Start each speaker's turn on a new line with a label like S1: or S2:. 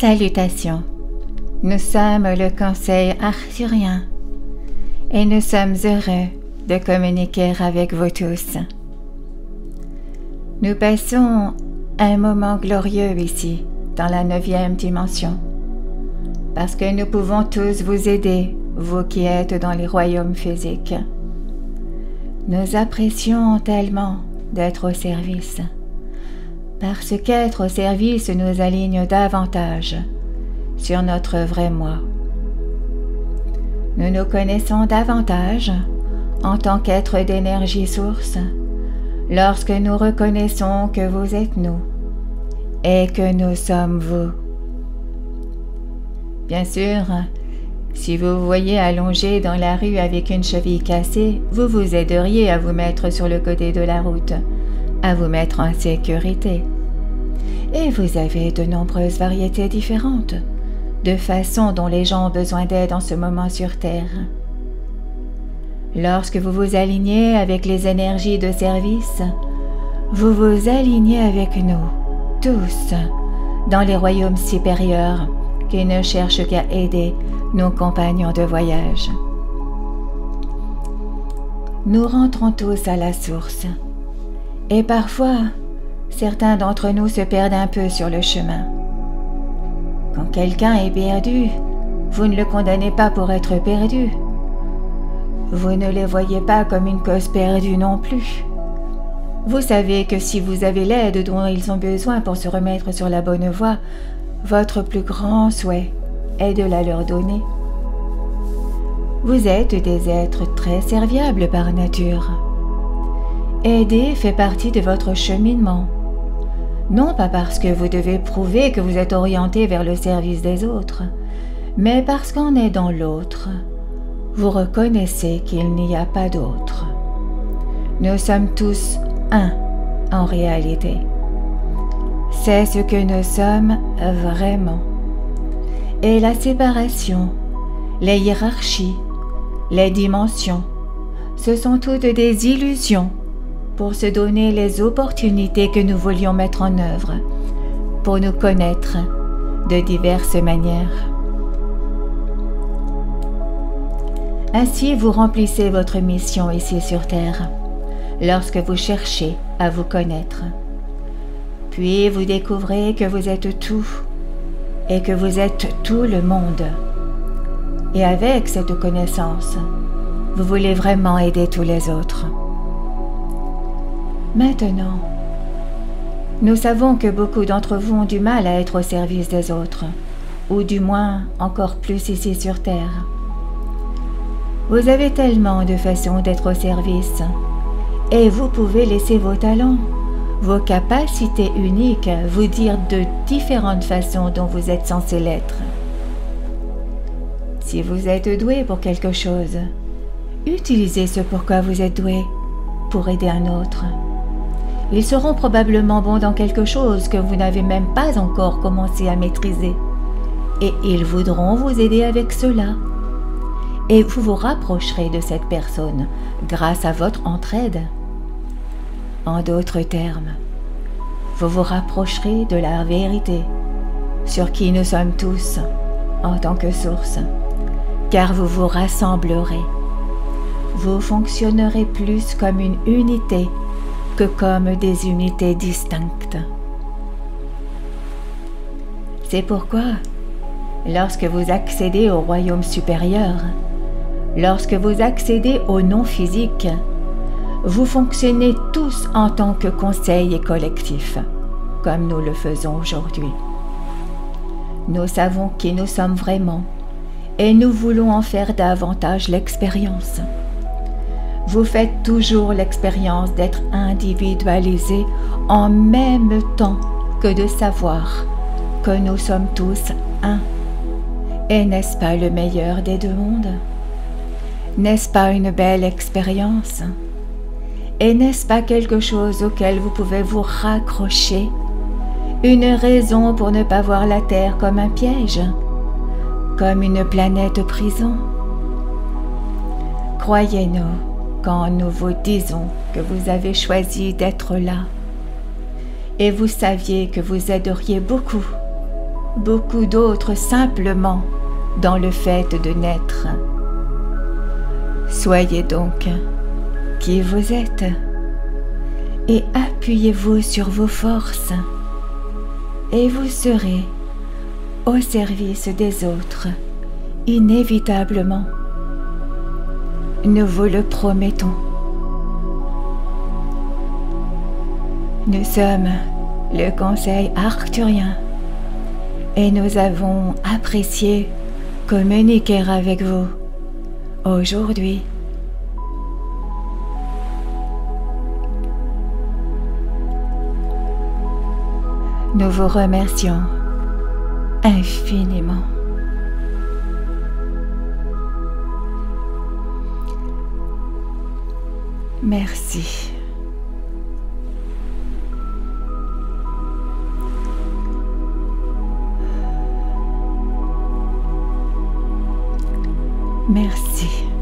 S1: Salutations, nous sommes le Conseil arthurien et nous sommes heureux de communiquer avec vous tous. Nous passons un moment glorieux ici, dans la 9e dimension, parce que nous pouvons tous vous aider, vous qui êtes dans les royaumes physiques. Nous apprécions tellement d'être au service, parce qu'être au service nous aligne davantage sur notre vrai moi. Nous nous connaissons davantage en tant qu'être d'énergie source lorsque nous reconnaissons que vous êtes nous et que nous sommes vous. Bien sûr, si vous vous voyez allongé dans la rue avec une cheville cassée, vous vous aideriez à vous mettre sur le côté de la route, à vous mettre en sécurité. Et vous avez de nombreuses variétés différentes de façons dont les gens ont besoin d'aide en ce moment sur Terre. Lorsque vous vous alignez avec les énergies de service, vous vous alignez avec nous, tous, dans les royaumes supérieurs qui ne cherchent qu'à aider nos compagnons de voyage. Nous rentrons tous à la source, et parfois, certains d'entre nous se perdent un peu sur le chemin. Quand quelqu'un est perdu, vous ne le condamnez pas pour être perdu. Vous ne les voyez pas comme une cause perdue non plus. Vous savez que si vous avez l'aide dont ils ont besoin pour se remettre sur la bonne voie, votre plus grand souhait est de la leur donner. Vous êtes des êtres très serviables par nature. Aider fait partie de votre cheminement. Non pas parce que vous devez prouver que vous êtes orienté vers le service des autres, mais parce qu'en aidant l'autre, vous reconnaissez qu'il n'y a pas d'autre. Nous sommes tous un en réalité. C'est ce que nous sommes vraiment. Et la séparation, les hiérarchies, les dimensions, ce sont toutes des illusions pour se donner les opportunités que nous voulions mettre en œuvre, pour nous connaître de diverses manières. Ainsi, vous remplissez votre mission ici sur Terre, lorsque vous cherchez à vous connaître. Puis vous découvrez que vous êtes tout, et que vous êtes tout le monde. Et avec cette connaissance, vous voulez vraiment aider tous les autres. Maintenant, nous savons que beaucoup d'entre vous ont du mal à être au service des autres, ou du moins encore plus ici sur Terre. Vous avez tellement de façons d'être au service, et vous pouvez laisser vos talents, vos capacités uniques vous dire de différentes façons dont vous êtes censé l'être. Si vous êtes doué pour quelque chose, utilisez ce pourquoi vous êtes doué pour aider un autre. Ils seront probablement bons dans quelque chose que vous n'avez même pas encore commencé à maîtriser. Et ils voudront vous aider avec cela. Et vous vous rapprocherez de cette personne grâce à votre entraide. En d'autres termes, vous vous rapprocherez de la vérité sur qui nous sommes tous en tant que source, car vous vous rassemblerez. Vous fonctionnerez plus comme une unité que comme des unités distinctes. C'est pourquoi, lorsque vous accédez au royaume supérieur, lorsque vous accédez au non-physique, vous fonctionnez tous en tant que conseil et collectif, comme nous le faisons aujourd'hui. Nous savons qui nous sommes vraiment, et nous voulons en faire davantage l'expérience. Vous faites toujours l'expérience d'être individualisé en même temps que de savoir que nous sommes tous un. Et n'est-ce pas le meilleur des deux mondes? N'est-ce pas une belle expérience? Et n'est-ce pas quelque chose auquel vous pouvez vous raccrocher? Une raison pour ne pas voir la Terre comme un piège, comme une planète prison? Croyez-nous, quand nous vous disons que vous avez choisi d'être là, et vous saviez que vous aideriez beaucoup beaucoup d'autres simplement dans le fait de naître. Soyez donc qui vous êtes et appuyez-vous sur vos forces et vous serez au service des autres inévitablement. Nous vous le promettons. Nous sommes le Conseil arcturien et nous avons apprécié communiquer avec vous aujourd'hui. Nous vous remercions infiniment. Merci. Merci.